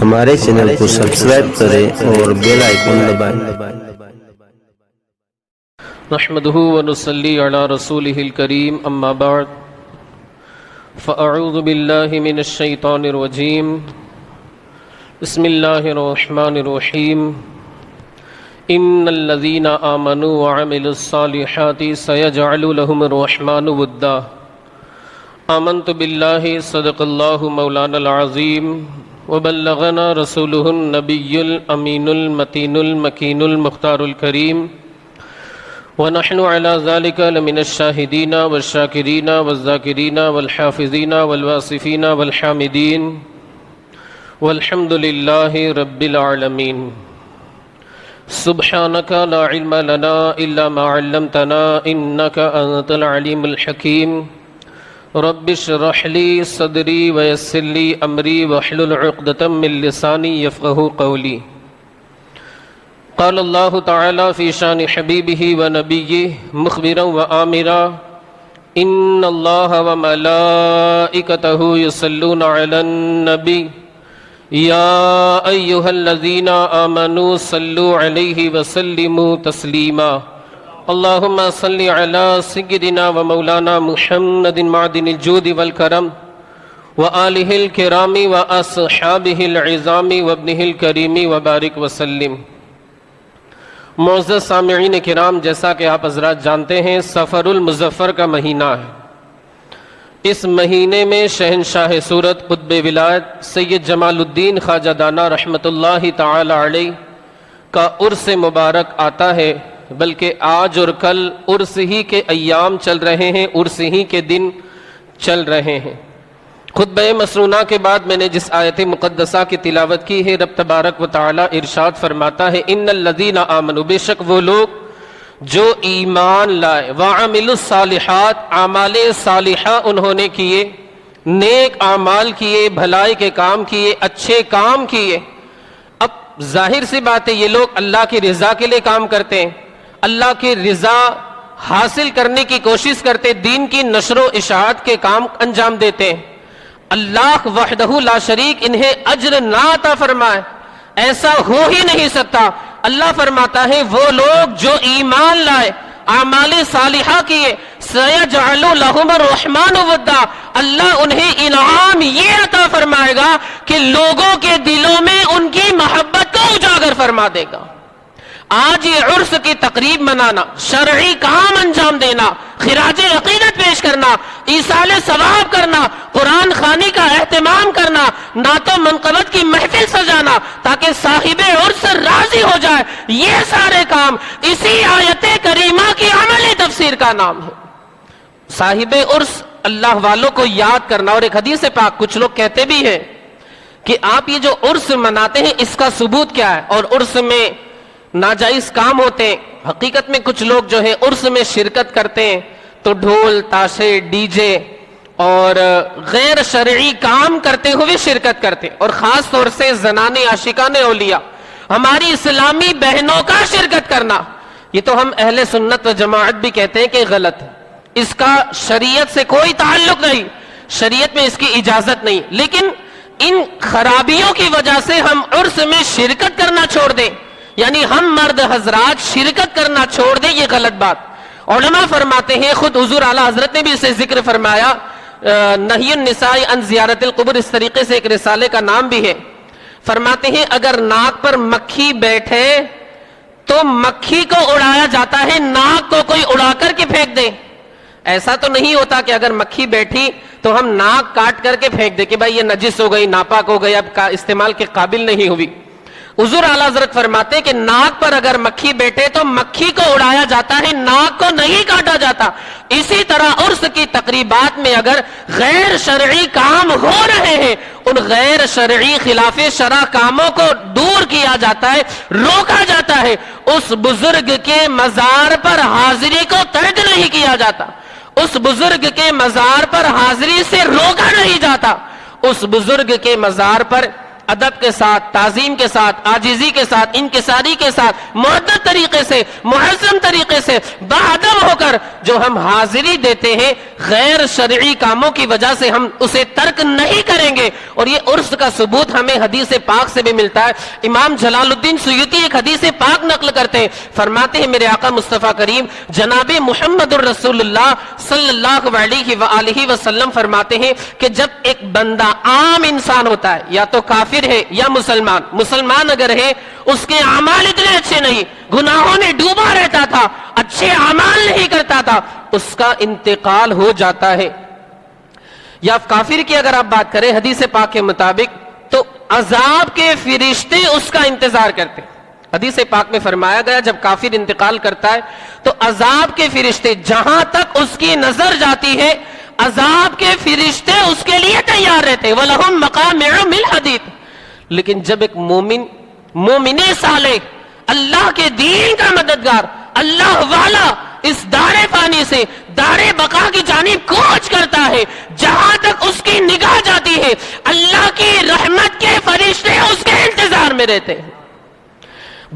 ہمارے چینل کو سبسکرائب کریں اور بیل آئیکن دبائیں۔ نحمده ونصلي على رسوله الكريم اما بعد فاعوذ بالله من الشيطان الرجيم بسم الله الرحمن الرحيم ان الذين آمنوا وعملوا الصالحات سيجعل لهم الرحمن ودا آمنت بالله صدق الله مولانا العظيم وبلغنا رسوله النبي الأمين المتين المكين المختار الكريم ونحن على ذلك لمن الشاهدين والشاكرين والذاكرين والحافظين والواصفين والحامدين والحمد لله رب العالمين سبحانك لا علم لنا إلا ما علمتنا إنك أنت العليم الحكيم رب اشرح لي صدري ويسر لي أمري واحلل عقدة من لساني يفقهوا قولي قال الله تعالى في شان حبيبه ونبيه مخبرا وآمرا إن الله وملائكته يصلون على النبي يا أيها الذين آمنوا صلوا عليه وسلموا تسليما اللهم صل على سيدنا ومولانا محمد معدن الجود والكرم وآله الكرام وأصحابه العظام وابنه الكريم وبارك وسلم۔ معزز سامعین کرام، جیسا کہ آپ حضرات جانتے ہیں سفر المظفر کا مہینہ ہے۔ اس مہینے میں شہنشاہ سورت قطب ولایت سید جمال الدین خواجہ دانا رحمۃ اللہ تعالی علیہ کا عرس مبارک آتا ہے، بلکہ آج اور کل عرس ہی کے ایام چل رہے ہیں، عرس ہی کے دن چل رہے ہیں۔ خطبہ مسنونہ کے بعد میں نے جس آیت مقدسہ کی تلاوت کی ہے، رب تبارک و تعالی ارشاد فرماتا ہے ان الذین آمنوا، بے شک وہ لوگ جو ایمان لائے، وعملوا الصالحات، اعمال صالحہ انہوں نے کیے، نیک اعمال کیے، بھلائی کے کام کیے، اچھے کام کیے۔ اب ظاہر سی بات ہے یہ لوگ اللہ کی رضا کے لیے کام کرتے ہیں، اللہ کی رضا حاصل کرنے کی کوشش کرتے، دین کی نشر و اشاعت کے کام انجام دیتے ہیں۔ اللہ وحدہ لا شریک انہیں اجر نہ عطا فرمائے، ایسا ہو ہی نہیں سکتا۔ اللہ فرماتا ہے وہ لوگ جو ایمان لائے، اعمال صالحہ کیے، سیجعل لہم الرحمن ودا، اللہ انہیں انعام یہ عطا فرمائے گا کہ لوگوں کے دلوں میں ان کی محبت کو اجاگر فرما دے گا۔ آج یہ عرس کی تقریب منانا، شرعی کام انجام دینا، خراج عقیدت پیش کرنا، ایصال ثواب کرنا، قرآن خوانی کا اہتمام کرنا، نعت و منقبت کی محفل سجانا تاکہ صاحب عرس راضی ہو جائے، یہ سارے کام اسی آیت کریمہ کی عملی تفسیر کا نام ہے۔ صاحب عرس اللہ والوں کو یاد کرنا۔ اور ایک حدیث پاک کچھ لوگ کہتے بھی ہیں کہ آپ یہ جو عرس مناتے ہیں اس کا ثبوت کیا ہے، اور عرس میں ناجائز کام ہوتے ہیں۔ حقیقت میں کچھ لوگ جو ہے عرس میں شرکت کرتے ہیں تو ڈھول تاشے ڈی جے اور غیر شرعی کام کرتے ہوئے شرکت کرتے ہیں، اور خاص طور سے زنان عاشقان اولیاء، ہماری اسلامی بہنوں کا شرکت کرنا، یہ تو ہم اہل سنت و جماعت بھی کہتے ہیں کہ غلط ہے، اس کا شریعت سے کوئی تعلق نہیں، شریعت میں اس کی اجازت نہیں۔ لیکن ان خرابیوں کی وجہ سے ہم عرس میں شرکت کرنا چھوڑ دیں، یعنی ہم مرد حضرات شرکت کرنا چھوڑ دیں، یہ غلط بات۔ علماء فرماتے ہیں، خود حضور اعلیٰ حضرت نے بھی اسے ذکر فرمایا، نہی النساء عن زیارت القبور، اس طریقے سے ایک رسالے کا نام بھی ہے۔ فرماتے ہیں اگر ناک پر مکھی بیٹھے تو مکھی کو اڑایا جاتا ہے، ناک کو کوئی اڑا کر کے پھینک دے۔ ایسا تو نہیں ہوتا کہ اگر مکھی بیٹھی تو ہم ناک کاٹ کر کے پھینک دے کہ بھائی یہ نجس ہو گئی، ناپاک ہو گئی، اب کا استعمال کے قابل نہیں ہوئی۔ حضور اعلیٰ حضرت فرماتے ہیں کہ ناک پر اگر مکھی بیٹھے تو مکھی کو اڑایا جاتا ہے، ناک کو نہیں کاٹا جاتا۔ اسی طرح عرس کی تقریبات میں اگر غیر شرعی کام ہو رہے ہیں، ان غیر شرعی خلاف شرع کاموں کو دور کیا جاتا ہے، روکا جاتا ہے۔ اس بزرگ کے مزار پر حاضری کو ترک نہیں کیا جاتا، اس بزرگ کے مزار پر حاضری سے روکا نہیں جاتا، اس بزرگ کے مزار پر ادب کے ساتھ، تعظیم کے ساتھ، عاجزی کے ساتھ، انکساری کے ساتھ، معدد طریقے سے، معظم طریقے سے، باادب ہو کر جو ہم حاضری دیتے ہیں، غیر شرعی کاموں کی وجہ سے ہم اسے ترک نہیں کریں گے۔ اور یہ عرس کا ثبوت ہمیں حدیث پاک سے بھی ملتا ہے۔ امام جلال الدین سیوطی ایک حدیث پاک نقل کرتے ہیں، فرماتے ہیں میرے آقا مصطفیٰ کریم جناب محمد الرسول اللہ صلی اللہ علیہ وآلہ وسلم فرماتے ہیں کہ جب ایک بندہ عام انسان ہوتا ہے، یا تو کافر ہے یا مسلمان اگر ہے، اس کے اعمال اتنے اچھے نہیں، گناہوں میں ڈوبا رہتا تھا، اچھے اعمال نہیں کرتا تھا، اس کا انتقال ہو جاتا ہے، یا کافر کی اگر آپ بات کریں حدیث پاک کے مطابق تو عذاب کے فرشتے اس کا انتظار کرتے ہیں۔ حدیث پاک میں فرمایا گیا جب کافر انتقال کرتا ہے تو عذاب کے فرشتے جہاں تک اس کی نظر جاتی ہے، عذاب کے فرشتے اس کے لیے تیار رہتے ہیں، وَلَهُمْ مَقَامِعُ مِنْ حَدِيدٍ۔ لیکن جب ایک مومن صالح، اللہ کے دین کا مددگار، اللہ والا اس دار فانی سے دار بقا کی جانب کوچ کرتا ہے، جہاں تک اس کی نگاہ جاتی ہے اللہ کی رحمت کے فرشتے اس کے انتظار میں رہتے ہیں۔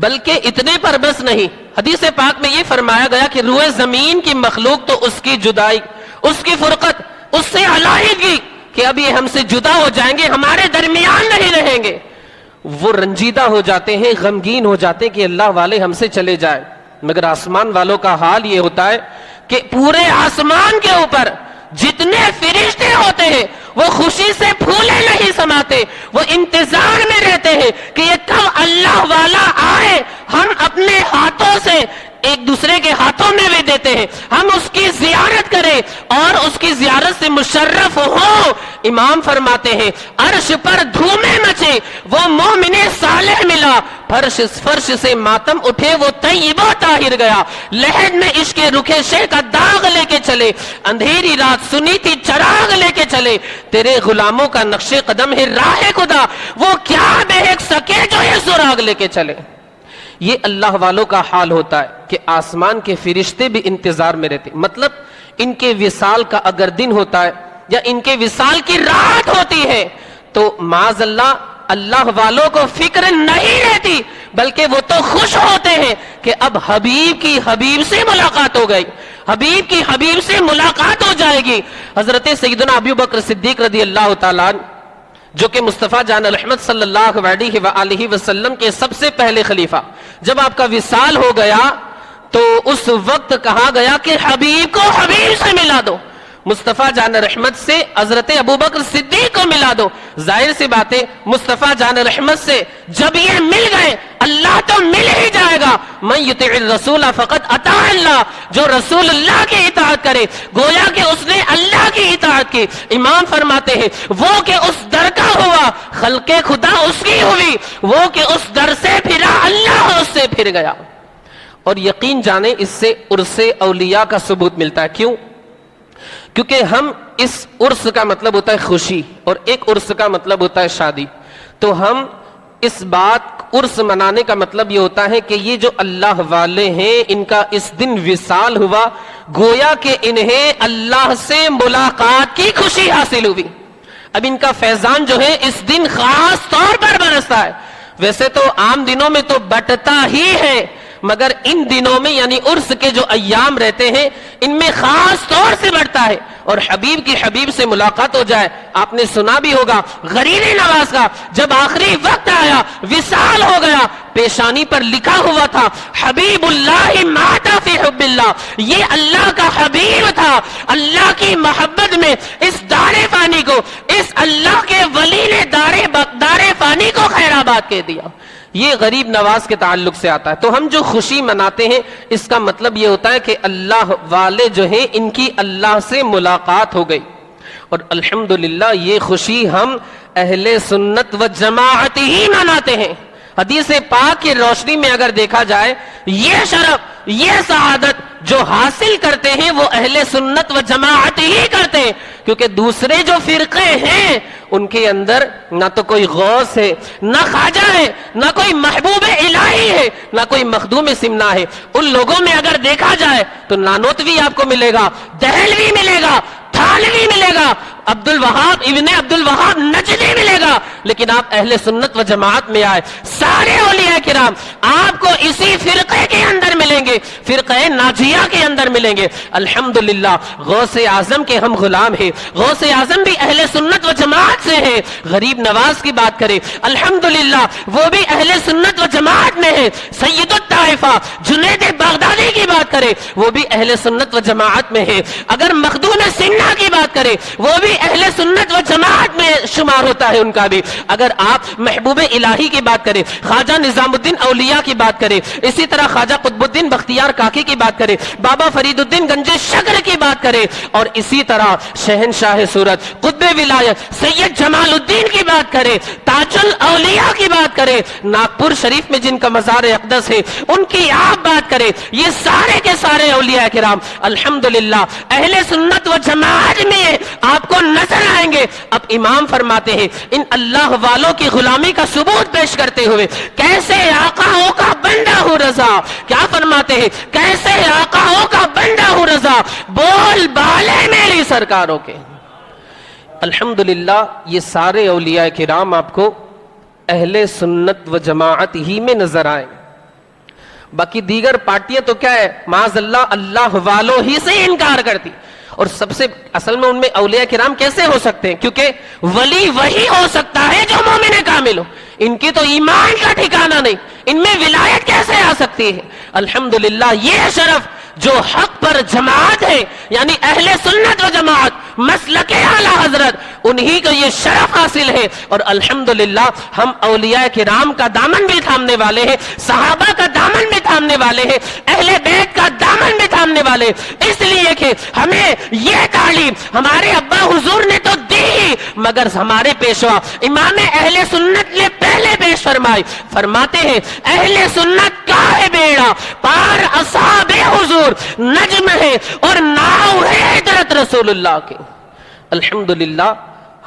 بلکہ اتنے پر بس نہیں، حدیث پاک میں یہ فرمایا گیا کہ روئے زمین کی مخلوق تو اس کی جدائی، اس کی فرقت، اس سے علیحدگی کہ اب یہ ہم سے جدا ہو جائیں گے، ہمارے درمیان نہیں رہیں گے، وہ رنجیدہ ہو جاتے ہیں، غمگین ہو جاتے ہیں کہ اللہ والے ہم سے چلے جائیں۔ مگر آسمان والوں کا حال یہ ہوتا ہے کہ پورے آسمان کے اوپر جتنے فرشتے ہوتے ہیں وہ خوشی سے پھولے نہیں سماتے، وہ انتظار میں رہتے ہیں کہ یہ کب اللہ والا آئے، ہم اپنے ہاتھوں سے ایک دوسرے کے ہاتھوں میں بھی دیتے ہیں، ہم اس کی زیارت کریں اور اس کی زیارت سے مشرف ہو۔ امام فرماتے ہیں عرش پر دھومے مچے وہ مومن صالح ملا، فرش سے ماتم اٹھے وہ طیب و طاہر گیا، لہد میں عشق رکھے شے کا داغ لے کے چلے، اندھیری رات سنی تھی چراغ لے کے چلے، تیرے غلاموں کا نقش قدم ہے راہ خدا، وہ کیا بہک سکے جو یہ سراغ لے کے چلے۔ یہ اللہ والوں کا حال ہوتا ہے کہ آسمان کے فرشتے بھی انتظار میں رہتے، مطلب ان کے وصال کا اگر دن ہوتا ہے یا ان کے وصال کی رات ہوتی ہے تو معاذ اللہ والوں کو فکر نہیں رہتی، بلکہ وہ تو خوش ہوتے ہیں کہ اب حبیب کی حبیب سے ملاقات ہو گئی، حبیب کی حبیب سے ملاقات ہو جائے گی۔ حضرت سیدنا ابو بکر صدیق رضی اللہ تعالیٰ عنہ جو کہ مصطفیٰ جان رحمت صلی اللہ علیہ وآلہ وسلم کے سب سے پہلے خلیفہ، جب آپ کا وصال ہو گیا تو اس وقت کہا گیا کہ حبیب کو حبیب سے ملا دو، مصطفیٰ جان رحمت سے حضرت ابوبکر صدیق کو ملا دو۔ ظاہر سی بات ہے مصطفیٰ جان رحمت سے جب یہ مل گئے اللہ تو مل ہی جائے گا۔ من یطع الرسول فقط اطاع اللہ، جو رسول اللہ کی اطاعت کرے گویا کہ اس نے اللہ کی اطاعت کی۔ امام فرماتے ہیں وہ کہ اس در کا ہوا خلق خدا اس کی ہوئی، وہ کہ اس در سے پھرا اللہ اس سے پھر گیا۔ اور یقین جانے اس سے عرس اولیاء کا ثبوت ملتا ہے۔ کیوں؟ کیونکہ ہم اس عرس کا مطلب ہوتا ہے خوشی اور ایک عرس کا مطلب ہوتا ہے شادی، تو ہم اس بات عرس منانے کا مطلب یہ ہوتا ہے کہ یہ جو اللہ والے ہیں ان کا اس دن وصال ہوا، گویا کہ انہیں اللہ سے ملاقات کی خوشی حاصل ہوئی۔ اب ان کا فیضان جو ہے اس دن خاص طور پر برستا ہے، ویسے تو عام دنوں میں تو بٹتا ہی ہے، مگر ان دنوں میں یعنی عرس کے جو ایام رہتے ہیں ان میں خاص طور سے بڑھتا ہے، اور حبیب کی حبیب سے ملاقات ہو جائے۔ آپ نے سنا بھی ہوگا غریر نواز کا جب آخری وقت آیا وصال ہو گیا، پیشانی پر لکھا ہوا تھا حبیب اللہ مات فی حب اللہ، یہ اللہ کا حبیب تھا، اللہ کی محبت میں اس دار فانی کو، اس اللہ کے ولی نے دار فانی کو خیر آباد کہہ دیا۔ یہ غریب نواز کے تعلق سے آتا ہے۔ تو ہم جو خوشی مناتے ہیں اس کا مطلب یہ ہوتا ہے کہ اللہ والے جو ہیں ان کی اللہ سے ملاقات ہو گئی، اور الحمدللہ یہ خوشی ہم اہل سنت و جماعت ہی مناتے ہیں۔ حدیث پاک کی روشنی میں اگر دیکھا جائے یہ شرف، یہ سعادت جو حاصل کرتے ہیں وہ اہل سنت و جماعت ہی کرتے ہیں، کیونکہ دوسرے جو فرقے ہیں ان کے اندر نہ تو کوئی غوث ہے، نہ خواجہ ہے، نہ کوئی محبوب الہی ہے، نہ کوئی مخدوم سمنا ہے۔ ان لوگوں میں اگر دیکھا جائے تو نانوتوی آپ کو ملے گا، دہلوی ملے گا، تھانوی ملے گا، عبد الوہاب ابن عبد الوہاب نجدی ملے گا، لیکن آپ اہل سنت و جماعت میں آئے، سارے اولیاء کرام آپ کو اسی فرقے کے اندر ملیں گے، فرقہ ناجیہ کے اندر ملیں گے۔ الحمدللہ غوث اعظم کے ہم غلام ہیں، غوث اعظم بھی اہل سنت و جماعت سے ہیں۔ غریب نواز کی بات کریں، الحمدللہ وہ بھی اہل سنت و جماعت میں ہیں۔ سید الطائفہ جنید بغدادی کی بات کریں، وہ بھی اہل سنت و جماعت میں ہیں۔ اگر مخدوم سنہا کی بات کریں، وہ بھی اہل سنت و جماعت میں شمار ہوتا ہے ان کا بھی۔ اگر آپ محبوب الہی کی بات کریں، خواجہ نظام الدین اولیاء کی بات کریں، اسی طرح خواجہ قطب الدین بختیار کاکی کی بات کریں، بابا فرید الدین گنج شکر کی بات کریں، اور اسی طرح شہنشاہ صورت قطب ولایت سید جمال الدین کی بات کریں، تاج الاولیاء کی بات کریں، ناگپور شریف میں جن کا مزار اقدس ہے ان کی آپ بات کریں، یہ سارے کے سارے اولیاء کرام الحمدللہ اہل سنت و جماعت میں آپ کو نظر آئیں گے۔ اب امام فرماتے ہیں ان اللہ والوں کی غلامی کا ثبوت پیش کرتے ہوئے، کیسے آقاؤں کا بندہ ہوں رضا، کیا فرماتے ہیں، کیسے آقاؤں کا بندہ ہوں رضا، بول بالے میری سرکاروں کے۔ الحمدللہ یہ سارے اولیاء کرام آپ کو اہل سنت و جماعت ہی میں نظر آئیں۔ باقی دیگر پارٹیاں تو کیا ہے، معاذ اللہ اللہ والوں ہی سے انکار کرتی، اور سب سے اصل میں ان میں اولیاء کرام کیسے ہو سکتے ہیں، کیونکہ ولی وہی ہو سکتا ہے جو مومن کامل ہو، ان کی تو ایمان کا ٹھکانہ نہیں، ان میں ولایت کیسے آ سکتی ہے۔ الحمدللہ یہ شرف جو حق پر جماعت ہے، یعنی اہل سنت و جماعت مسلک اعلیٰ حضرت، انہی کو یہ شرف حاصل ہے، اور الحمدللہ ہم اولیاء کرام کا دامن بھی تھامنے والے ہیں، صحابہ کا دامن بھی تھامنے والے ہیں، اہل بیت کا دامن بھی تھامنے والے ہیں، اس لیے کہ ہمیں یہ تعلیم ہمارے ابا حضور نے تو دی ہی، مگر ہمارے پیشوا امام اہل سنت نے پہلے پیش فرمائی، فرماتے ہیں اہل سنت کا ہے بیڑا پار اصحاب حضور نجم ہے اور ناؤ ہے حضرت رسول اللہ کے۔ الحمدللہ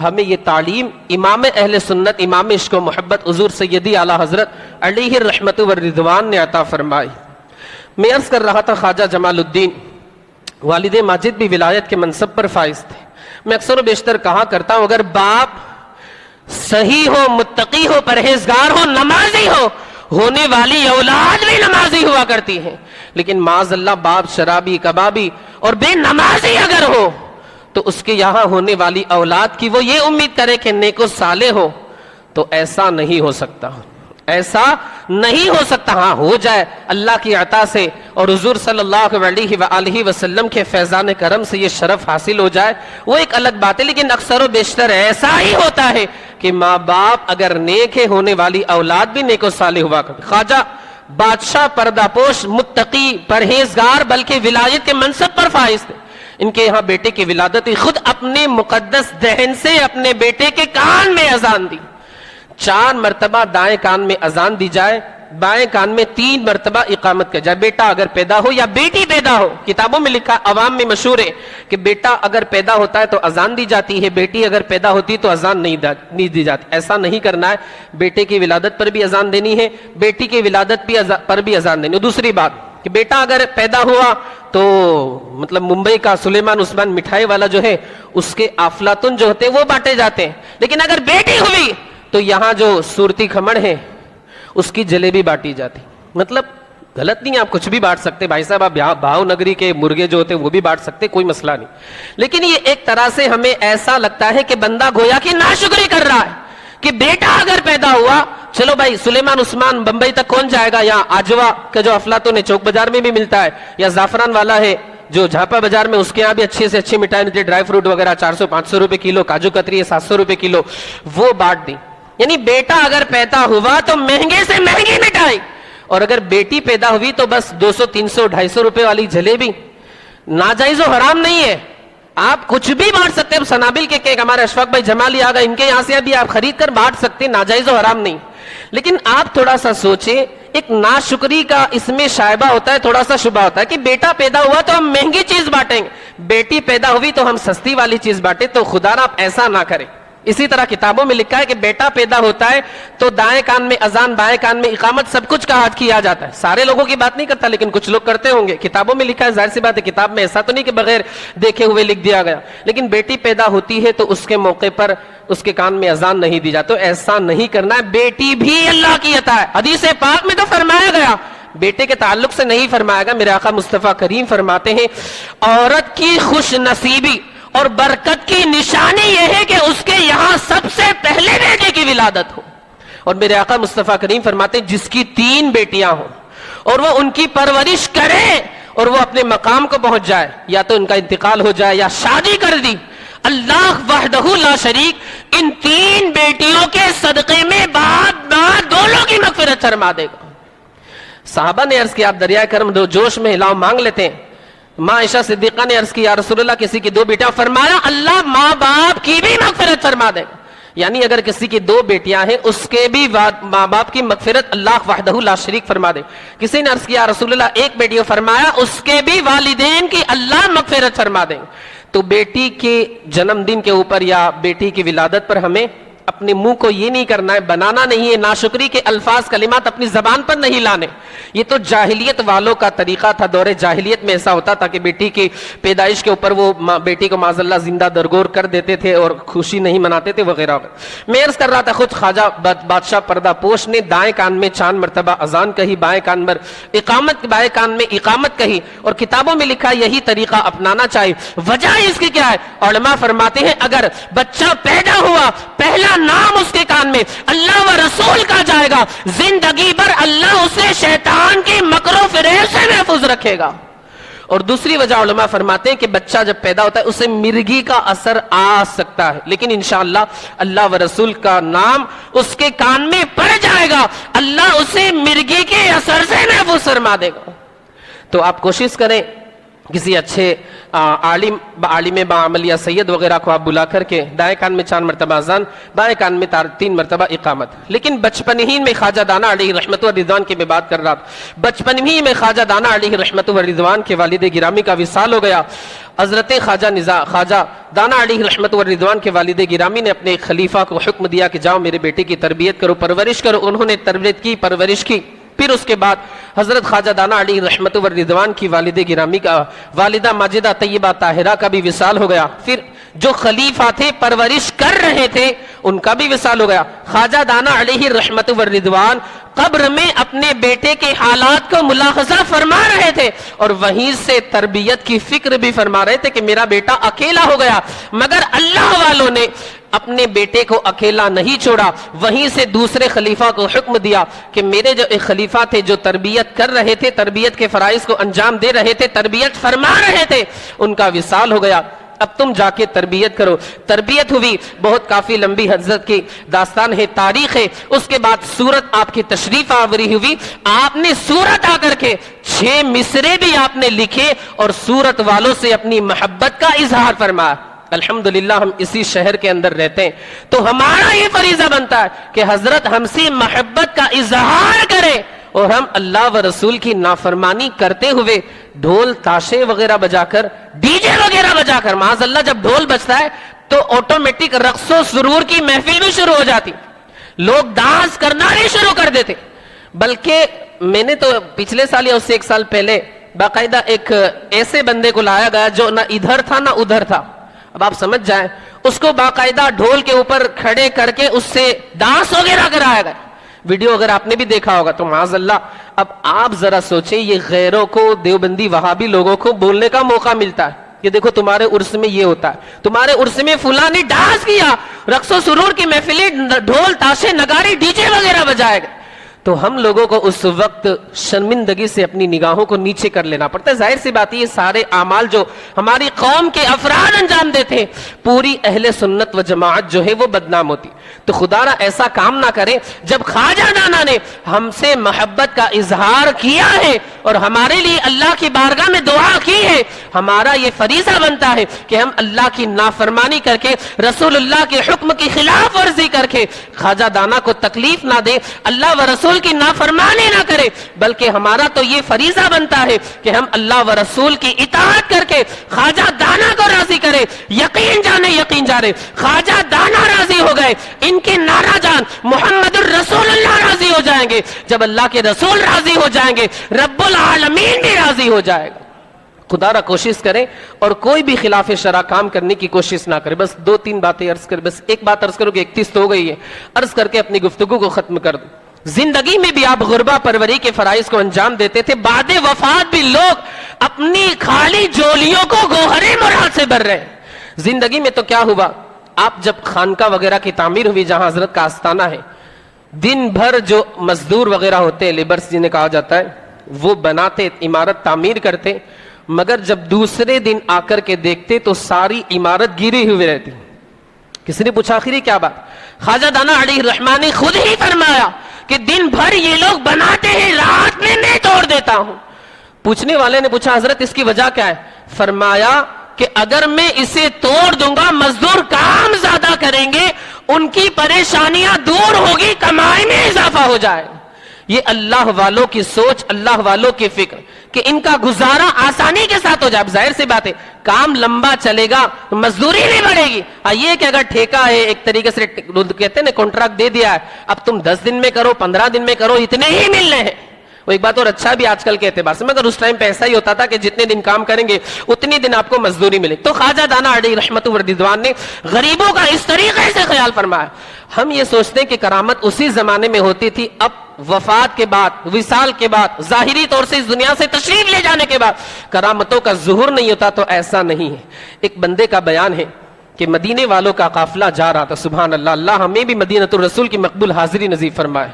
ہمیں یہ تعلیم امام اہل سنت امام عشق و محبت حضور سیدی اعلیٰ حضرت علیہ الرحمت والرضوان نے عطا فرمائی۔ میں عرض کر رہا تھا خواجہ جمال الدین والد ماجد بھی ولایت کے منصب پر فائز تھے۔ میں اکثر و بیشتر کہا کرتا ہوں اگر باپ صحیح ہو، متقی ہو، پرہیزگار ہو، نمازی ہو، ہونے والی اولاد بھی نمازی ہوا کرتی ہے، لیکن معاذ اللہ باپ شرابی کبابی اور بے نمازی اگر ہو تو اس کے یہاں ہونے والی اولاد کی وہ یہ امید کرے کہ نیک و صالح ہو، تو ایسا نہیں ہو سکتا، ایسا نہیں ہو سکتا۔ ہاں ہو جائے اللہ کی عطا سے اور حضور صلی اللہ علیہ وآلہ وسلم کے فیضان کرم سے یہ شرف حاصل ہو جائے، وہ ایک الگ بات ہے، لیکن اکثر و بیشتر ایسا ہی ہوتا ہے کہ ماں باپ اگر نیک ہے، ہونے والی اولاد بھی نیک و صالح ہوا کرتی۔ خواجہ بادشاہ پردہ پوش متقی پرہیزگار بلکہ ولایت کے منصب پر فائز تھے، ان کے یہاں بیٹے کی ولادت خود اپنے مقدس دہن سے اپنے بیٹے کے کان میں اذان دی، 4 مرتبہ دائیں کان میں اذان دی جائے، بائیں کان میں 3 مرتبہ اقامت کیا جائے۔ بیٹا اگر پیدا ہو یا بیٹی پیدا ہو، کتابوں میں لکھا، عوام میں مشہور ہے کہ بیٹا اگر پیدا ہوتا ہے تو اذان دی جاتی ہے، بیٹی اگر پیدا ہوتی تو اذان نہیں دی جاتی۔ ایسا نہیں کرنا ہے، بیٹے کی ولادت پر بھی اذان دینی ہے، بیٹی کی ولادت پر بھی اذان دینی ہے۔ دوسری بات کہ بیٹا اگر پیدا ہوا تو مطلب ممبئی کا سلیمان عثمان مٹھائی والا جو ہے اس کے افلاطون جو ہوتے ہیں وہ بانٹے جاتے ہیں، لیکن اگر بیٹی ہوئی تو یہاں جو صورتی کھمڑ ہے اس کی جلیبی بانٹی جاتی۔ مطلب غلط نہیں، آپ کچھ بھی بانٹ سکتے، بھائی صاحب آپ بھاؤ نگری کے مرغے جو ہوتے ہیں وہ بھی بانٹ سکتے، کوئی مسئلہ نہیں، لیکن یہ ایک طرح سے ہمیں ایسا لگتا ہے کہ بندہ گویا کہ ناشکری کر رہا ہے کہ بیٹا اگر پیدا ہوا، چلو بھائی سلیمان عثمان بمبئی تک کون جائے گا، یا آجوا کا جو افلاطون ہے چوک بازار میں بھی ملتا ہے، یا زعفران والا ہے جو جھاپا بازار میں، اس کے یہاں بھی اچھی سے اچھی مٹھائی ملتی ہے، ڈرائی فروٹ وغیرہ 400-500 روپے کلو، کاجو کتری 700 روپے کلو، وہ بانٹ دی۔ یعنی بیٹا اگر پیدا ہوا تو مہنگے سے مہنگی مٹھائی، اور اگر بیٹی پیدا ہوئی تو بس 200-300-250 روپے والی جلیبی۔ ناجائز و حرام نہیں ہے، آپ کچھ بھی بانٹ سکتے ہیں، سنابل کے کیک ہمارے اشفاق بھائی جمالی آ گئے، ان کے یہاں سے بھی آپ خرید کر بانٹ سکتے ہیں، ناجائز و حرام نہیں، لیکن آپ تھوڑا سا سوچیں، ایک ناشکری کا اس میں شائبہ ہوتا ہے، تھوڑا سا شبہ ہوتا ہے کہ بیٹا پیدا ہوا تو ہم مہنگی چیز بانٹیں گے، بیٹی پیدا ہوئی تو ہم سستی والی چیز بانٹیں، تو خدا نہ آپ ایسا نہ کریں۔ اسی طرح کتابوں میں لکھا ہے کہ بیٹا پیدا ہوتا ہے تو دائیں کان میں اذان، بائیں کان میں اقامت، سب کچھ کیا جاتا ہے. سارے لوگوں کی بات نہیں کرتا لیکن کچھ لوگ کرتے ہوں گے. کتابوں میں لکھا ہے، ظاہر سی بات ہے کتاب میں ایسا تو نہیں کہ بغیر دیکھے ہوئے لکھ دیا گیا. لیکن بیٹی پیدا ہوتی ہے تو اس کے موقع پر اس کے کان میں اذان نہیں دی جاتی. تو ایسا نہیں کرنا ہے. بیٹی بھی اللہ کی عطا ہے. حدیث پاک میں تو فرمایا گیا، بیٹے کے تعلق سے نہیں فرمایا گیا. میرے آقا مصطفیٰ کریم فرماتے ہیں عورت کی خوش نصیبی اور برکت کی نشانی یہ ہے کہ اس کے یہاں سب سے پہلے بیٹے کی ولادت ہو. اور میرے آقا مصطفیٰ کریم فرماتے ہیں جس کی 3 بیٹیاں ہوں اور وہ ان کی پرورش کرے اور وہ اپنے مقام کو پہنچ جائے، یا تو ان کا انتقال ہو جائے یا شادی کر دی، اللہ وحدہ لا شریک ان 3 بیٹیوں کے صدقے میں باپ دونوں کی مغفرت فرما دے گا. صحابہ نے عرض کیا، آپ دریائے کرم جوش میں ہلاؤ مانگ لیتے ہیں. ماں عائشہ صدیقہ نے عرض کی، یا رسول اللہ کسی کی 2 بیٹیاں، فرمایا اللہ ماں باپ کی بھی مغفرت فرما دے گا. یعنی اگر کسی کی 2 بیٹیاں ہیں اس کے بھی ماں باپ کی مغفرت اللہ وحدہ لا شریک فرما دے. کسی نے عرض کیا رسول اللہ 1 بیٹی، فرمایا اس کے بھی والدین کی اللہ مغفرت فرما دیں. تو بیٹی کے جنم دن کے اوپر یا بیٹی کی ولادت پر ہمیں اپنے منہ کو یہ نہیں کرنا ہے، بنانا نہیں ہے، ناشکری کے الفاظ کلمات اپنی زبان پر نہیں لانے. یہ تو جاہلیت والوں کا طریقہ تھا. دور جاہلیت میں ایسا ہوتا تھا کہ بیٹی کی پیدائش کے اوپر وہ بیٹی کو معاذ اللہ زندہ درگور کر دیتے تھے اور خوشی نہیں مناتے تھے وغیرہ. میں عرض کر رہا تھا خود خواجہ بادشاہ پردہ پوش نے دائیں کان میں 4 مرتبہ اذان کہی، بائیں کان میں اقامت کہی، اور کتابوں میں لکھا یہی طریقہ اپنانا چاہیے. وجہ اس کی کیا ہے؟ علماء فرماتے ہیں اگر بچہ پیدا ہوا پہلا نام اس کے کان میں اللہ و رسول کا جائے گا، زندگی بھر اللہ اسے شیطان کی مکر و فریب سے محفوظ رکھے گا. اور دوسری وجہ علماء فرماتے ہیں کہ بچہ جب پیدا ہوتا ہے اسے مرگی کا اثر آ سکتا ہے، لیکن انشاءاللہ اللہ و رسول کا نام اس کے کان میں پڑ جائے گا، اللہ اسے مرگی کے اثر سے محفوظ فرما دے گا. تو آپ کوشش کریں کسی اچھے عالم بعمل یا سید وغیرہ کو آپ بلا کر کے دائیں کان میں 4 مرتبہ اذان، بائیں کان میں 3 مرتبہ اقامت. لیکن بچپن ہی میں خواجہ دانا علیہ رحمت و رضوان کی میں بات کر رہا تھا، بچپن ہی میں خواجہ دانا علیہ رحمت و رضوان کے والد گرامی کا وصال ہو گیا. حضرت خواجہ دانا علیہ رحمت و رضوان کے والد گرامی نے اپنے خلیفہ کو حکم دیا کہ جاؤ میرے بیٹے کی تربیت کرو، پرورش کرو. انہوں نے تربیت کی، پرورش کی. پھر اس کے بعد حضرت خواجہ دانا علیہ رحمت و رضوان کی والد گرامی کا والدہ ماجدہ طیبہ طاہرہ کا بھی وصال ہو گیا. پھر جو خلیفہ تھے پرورش کر رہے تھے ان کا بھی وصال ہو گیا. خواجہ دانا علیہ رحمت و رضوان قبر میں اپنے بیٹے کے حالات کو ملاحظہ فرما رہے تھے اور وہیں سے تربیت کی فکر بھی فرما رہے تھے کہ میرا بیٹا اکیلا ہو گیا، مگر اللہ والوں نے اپنے بیٹے کو اکیلا نہیں چھوڑا. وہیں سے دوسرے خلیفہ کو حکم دیا کہ میرے جو ایک خلیفہ تھے جو تربیت کر رہے تھے، تربیت کے فرائض کو انجام دے رہے تھے، تربیت فرما رہے تھے، ان کا وصال ہو گیا، اب تم جا کے تربیت کرو. تربیت ہوئی، بہت کافی لمبی حضرت کی داستان ہے، تاریخ ہے. اس کے بعد سورت آپ کی تشریف آوری ہوئی، آپ نے سورت آ کر کے 6 مصرے بھی آپ نے لکھے اور سورت والوں سے اپنی محبت کا اظہار فرمایا. الحمدللہ ہم اسی شہر کے اندر رہتے ہیں تو ہمارا یہ فریضہ بنتا ہے کہ حضرت ہم سے محبت کا اظہار کرے اور ہم اللہ و رسول کی نافرمانی کرتے ہوئے ڈھول تاشے وغیرہ بجا کر، ڈی جے وغیرہ بجا کر، معاذ اللہ جب ڈھول بجتا ہے تو آٹومیٹک رقص و سرور کی محفل بھی شروع ہو جاتی، لوگ ڈانس کرنا بھی شروع کر دیتے. بلکہ میں نے تو پچھلے سال یا اس سے 1 سال پہلے باقاعدہ ایک ایسے بندے کو لایا گیا جو نہ ادھر تھا نہ ادھر تھا. اب آپ سمجھ جائیں، اس کو باقاعدہ ڈھول کے اوپر کھڑے کر کے اس سے ڈانس وغیرہ کرایا گیا. ویڈیو اگر آپ نے بھی دیکھا ہوگا تو معاذ اللہ. اب آپ ذرا سوچیں، یہ غیروں کو، دیوبندی وہابی لوگوں کو بولنے کا موقع ملتا ہے کہ دیکھو تمہارے عرس میں یہ ہوتا ہے، تمہارے عرس میں فلاں نے ڈانس کیا، رقص و سرور کی محفلیں، ڈھول تاشے نگاری ڈی جے وغیرہ بجائے گئے. تو ہم لوگوں کو اس وقت شرمندگی سے اپنی نگاہوں کو نیچے کر لینا پڑتا ہے. ظاہر سی بات ہے یہ سارے اعمال جو ہماری قوم کے افراد انجام دیتے ہیں، پوری اہل سنت و جماعت جو ہے وہ بدنام ہوتی. تو خدا را ایسا کام نہ کریں. جب خواجہ دانا نے ہم سے محبت کا اظہار کیا ہے اور ہمارے لیے اللہ کی بارگاہ میں دعا کی ہے، ہمارا یہ فریضہ بنتا ہے کہ ہم اللہ کی نافرمانی کر کے، رسول اللہ کے حکم کی خلاف ورزی کر کے خواجہ دانا کو تکلیف نہ دیں، اللہ و رسول رسول کی نافرمانی نہ کرے، بلکہ ہمارا تو یہ فریضہ بنتا ہے کہ ہم اللہ و رسول کی اطاعت کر کے خواجہ دانا کو راضی کرے۔ یقین جانے خواجہ دانا راضی ہو گئے، ان کے نعرہ جان محمد الرسول اللہ راضی ہو جائیں گے۔ جب اللہ کے رسول راضی ہو جائیں گے، رب العالمین بھی راضی ہو جائے گا۔ خدا را کوشش کریں اور کوئی بھی خلاف شرع کام کرنے کی کوشش نہ کرے۔ بس 2-3 باتیں عرض کر، بس ایک بات عرض کرو کہ 31 تو ہو گئی ہے، عرض کر کے اپنی گفتگو کو ختم کر دوں۔ زندگی میں بھی آپ غربہ پروری کے فرائض کو انجام دیتے تھے، بعد وفات بھی لوگ اپنی خالی جولیوں کو گوہر مراد سے بھر رہے ہیں۔ زندگی میں تو کیا ہوا، آپ جب خانقاہ وغیرہ کی تعمیر ہوئی جہاں حضرت کا آستانہ ہے، دن بھر جو مزدور وغیرہ ہوتے ہیں، لیبرز جنہیں کہا جاتا ہے، وہ بناتے، عمارت تعمیر کرتے، مگر جب دوسرے دن آ کر کے دیکھتے تو ساری عمارت گری ہوئی رہتی۔ کسی نے پوچھا آخری کیا بات؟ خواجہ دانا علیہ الرحمٰن نے خود ہی فرمایا کہ دن بھر یہ لوگ بناتے ہیں، رات میں توڑ دیتا ہوں۔ پوچھنے والے نے پوچھا حضرت اس کی وجہ کیا ہے؟ فرمایا کہ اگر میں اسے توڑ دوں گا، مزدور کام زیادہ کریں گے، ان کی پریشانیاں دور ہوگی، کمائی میں اضافہ ہو جائے۔ یہ اللہ والوں کی سوچ، اللہ والوں کی فکر کہ ان کا گزارا آسانی کے ساتھ ہو جائے۔ اب ظاہر سی بات ہے، کام لمبا چلے گا، مزدوری بھی بڑھے گی۔ یہ کہ اگر ٹھیکہ ہے، ایک طریقے سے کہتے ہیں نا کانٹریکٹ دے دیا ہے، اب تم 10 دن میں کرو، 15 دن میں کرو، اتنے ہی ملنے ہیں۔ وہ ایک بات اور اچھا بھی آج کل کے اعتبار سے، مگر اس ٹائم پہ ایسا ہی ہوتا تھا کہ جتنے دن کام کریں گے اتنی دن آپ کو مزدوری ملے۔ تو خواجہ دانا علیہ رحمت و رضوان نے غریبوں کا اس طریقے سے خیال فرمایا۔ ہم یہ سوچتے ہیں کہ کرامت اسی زمانے میں ہوتی تھی، اب وفات کے بعد، وصال کے بعد، ظاہری طور سے اس دنیا سے تشریف لے جانے کے بعد کرامتوں کا ظہور نہیں ہوتا، تو ایسا نہیں ہے۔ ایک بندے کا بیان ہے کہ مدینے والوں کا قافلہ جا رہا تھا، سبحان اللہ، اللہ ہمیں بھی مدینۃ الرسول کی مقبول حاضری نصیب فرمائے۔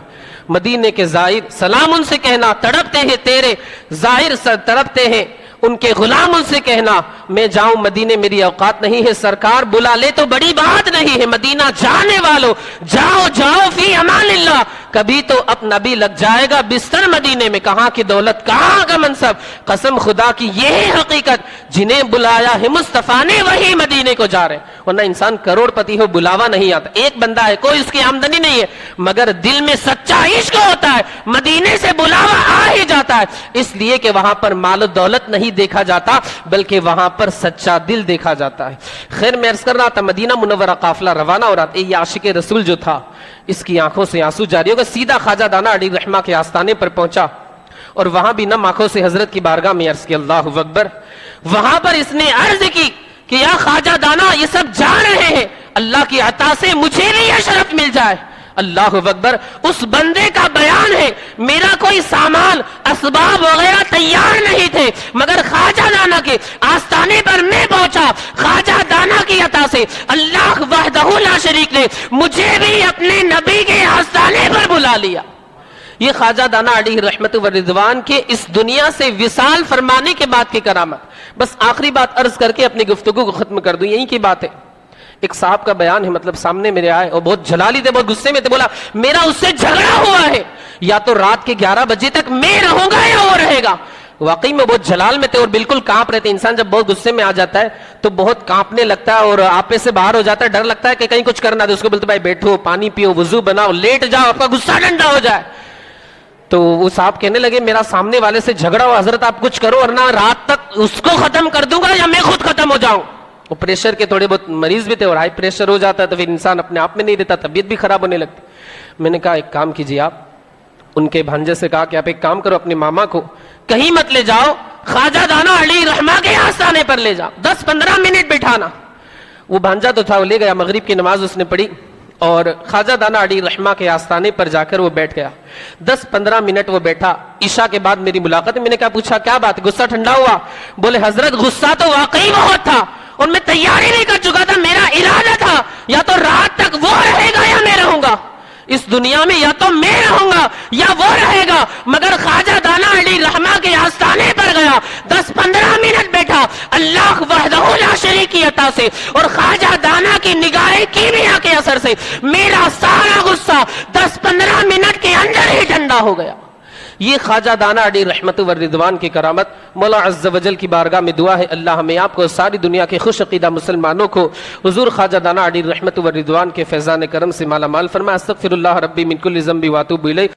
مدینے کے زائر سلام ان سے کہنا، تڑپتے ہیں تیرے زائر تڑپتے ہیں ان کے غلام، ان سے کہنا میں جاؤں مدینے میری اوقات نہیں ہے، سرکار بلا لے تو بڑی بات نہیں ہے، مدینہ جانے والوں جاؤ جاؤ فی امان اللہ، کبھی تو اپنا بھی لگ جائے گا بستر مدینے میں، کہاں کی دولت کہاں کا منصب، قسم خدا کی یہ حقیقت، جنہیں بلایا ہے مصطفیٰ نے وہی مدینے کو جا رہے ہیں۔ ورنہ انسان کروڑ پتی ہو، بلاوا نہیں آتا، ایک بندہ ہے، کوئی اس کی آمدنی نہیں ہے، مگر دل میں سچا عشق ہوتا ہے، مدینے سے بلاوا آ ہی جاتا ہے، اس لیے کہ وہاں پر مال و دولت نہیں دیکھا جاتا، بلکہ وہاں پر سچا دل دیکھا جاتا ہے۔ خیر میں عرض کر رہا تھا، مدینہ منورہ قافلہ روانہ ہو رہا تھا، یہ عاشق رسول جو تھا اس کی آنکھوں سے آنسو جاری ہوگا، سیدھا خواجہ دانا علیہ رحمہ کے آستانے پر پہنچا، اور وہاں بھی نم آنکھوں سے حضرت کی بارگاہ میں عرض کی اللہ اکبر۔ وہاں پر اس نے عرض کی کہ یا خواجہ دانا، یہ سب جا رہے ہیں، اللہ کی عطا سے مجھے بھی یہ شرف مل جائے۔ اللہ اکبر، اس بندے کا بیان ہے، میرا کوئی سامان اسباب وغیرہ تیار نہیں تھے، مگر خواجہ دانا کے آستانے پر میں پہنچا، خواجہ دانا کی عطا سے اللہ وحدہ لا شریک نے مجھے بھی اپنے نبی کے آستانے پر بلا لیا۔ یہ خواجہ دانا علیہ رحمت و رضوان کے اس دنیا سے وصال فرمانے کے بعد کی کرامت۔ بس آخری بات عرض کر کے اپنی گفتگو کو ختم کر دوں، یہی کی بات ہے۔ ایک صاحب کا بیان ہے، مطلب سامنے میرے آئے اور بہت جلالی تھے، بہت غصے میں تھے، بولا میرا اس سے جھگڑا ہوا ہے، یا تو رات کے 11 بجے تک میں رہوں گا یا وہ رہے گا۔ واقعی میں بہت جلال میں تھے اور بالکل کانپ رہے تھے۔ انسان جب بہت غصے میں آ جاتا ہے تو بہت کانپنے لگتا ہے اور آپے سے باہر ہو جاتا ہے، ڈر لگتا ہے کہ کہیں کچھ کرنا دے۔ اس کو بولتے بھائی بیٹھو، پانی پیو، وضو بناؤ، لیٹ جاؤ، آپ کا غصہ ٹھنڈا ہو جائے۔ تو وہ صاحب کہنے لگے میرا سامنے والے سے جھگڑا ہو، حضرت آپ کچھ کرو ورنہ رات تک اس کو ختم کر دوں گا یا میں خود ختم ہو جاؤں۔ وہ پریشر کے تھوڑے بہت مریض بھی تھے اور ہائی پریشر ہو جاتا ہے تو پھر انسان اپنے آپ میں نہیں رہتا، طبیعت بھی خراب ہونے لگتی۔ میں نے کہا ایک کام کیجیے، آپ ان کے بھانجے سے کہا کہ آپ ایک کام کرو، اپنے ماما کو کہیں مت لے جاؤ، خواجہ دانا علیہ رحمہ کے آستانے پر لے جاؤ، 10-15 منٹ بٹھانا۔ وہ بھانجا تو تھا، وہ لے گیا، مغرب کی نماز اس نے پڑھی اور خواجہ دانا علیہ رحمہ کے آستانے پر جا کر وہ بیٹھ گیا۔ 10-15 منٹ وہ بیٹھا۔ عشاء کے بعد میری ملاقات، میں نے کہا پوچھا کیا بات، غصہ ٹھنڈا ہوا؟ بولے حضرت غصہ تو واقعی بہت تھا اور میں تیاری نہیں کر چکا تھا، میرا ارادہ تھا یا تو رات تک وہ رہے گا یا میں رہوں گا اس دنیا میں، یا تو میں رہوں گا یا وہ رہے گا، مگر خواجہ دانا علیہ رحمہ کے آستانے پر گیا، 10-15 منٹ بیٹھا، اللہ وحدہ لا شریک کی عطا سے اور خواجہ دانا کی نگاہ کیمیا کے اثر سے میرا سارا غصہ 10-15 منٹ کے اندر ہی ٹھنڈا ہو گیا۔ یہ خواجہ دانا علیہ رحمت و رضوان کی کرامت۔ مولا عز و جل کی بارگاہ میں دعا ہے اللہ ہمیں آپ کو ساری دنیا کے خوش عقیدہ مسلمانوں کو حضور خواجہ دانا علیہ رحمت و رضوان کے فیضان کرم سے مالا مال فرمائے۔ استغفر اللہ ربی من کل ذنب واتوب الیہ۔